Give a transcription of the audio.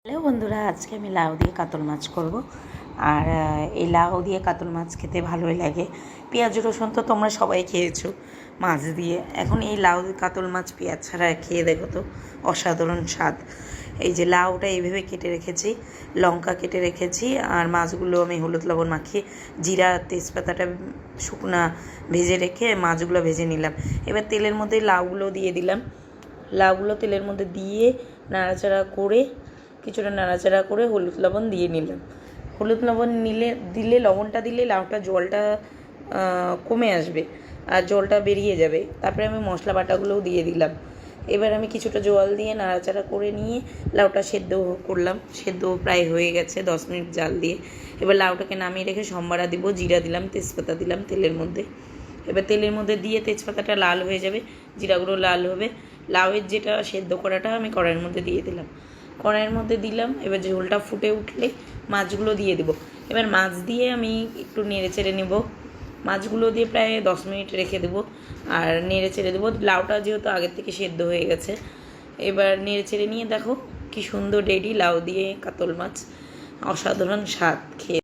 Hello বন্ধুরা, আজকে আমি লাউ দিয়ে কাতল মাছ করব। আর এই লাউ দিয়ে কাতল মাছ খেতে ভালোই লাগে। পেঁয়াজ রসুন তো তোমরা সবাই খেয়েছো মাছ দিয়ে। এখন এই লাউ কাতল মাছ পেঁয়াজ ছাড়া খেয়ে দেখো তো, অসাধারণ স্বাদ। এই যে লাউটা এইভাবে কেটে রেখেছি, লঙ্কা কেটে রেখেছি, আর মাছগুলো আমি হলুদ লবণ মাখিয়ে জিরা তেজপাতাটা শুকনা ভেজে রেখে মাছগুলো ভেজে নিলাম। এবার তেলের মধ্যে লাউগুলো দিয়ে দিলাম। লাউগুলো তেলের মধ্যে দিয়ে কিছুটা নাড়াচাড়া করে হলুদ লবণ দিয়ে নিলাম। হলুদ লবণ লবণটা দিলে লাউটা জলটা কমে আসবে আর জলটা বেরিয়ে যাবে। তারপরে আমি মশলা বাটাগুলোও দিয়ে দিলাম। এবার আমি কিছুটা জল দিয়ে নাড়াচাড়া করে নিয়ে লাউটা সেদ্ধ করলাম। সেদ্ধ প্রায় হয়ে গেছে, 10 মিনিট জাল দিয়ে। এবার লাউটাকে নামিয়ে রেখে সম্বারা দিব, জিরা দিলাম, তেজপাতা দিলাম তেলের মধ্যে। এবার তেলের মধ্যে দিয়ে তেজপাতাটা লাল হয়ে যাবে, জিরাগুলো লাল হবে। লাউয়ের যেটা সেদ্ধ করাটা আমি কড়াইয়ের মধ্যে দিয়ে দিলাম। এবার ঝোলটা ফুটে উঠলে মাছগুলো দিয়ে দেবো। এবার মাছ দিয়ে আমি একটু নেড়ে চেড়ে নেব। মাছগুলো দিয়ে প্রায় 10 মিনিট রেখে দেবো আর নেড়ে চেড়ে দেবো। লাউটা যেহেতু আগের থেকে সেদ্ধ হয়ে গেছে। এবার নেড়ে চেড়ে নিয়ে দেখো কি সুন্দর রেডি লাউ দিয়ে কাতল মাছ। অসাধারণ স্বাদ খেয়ে।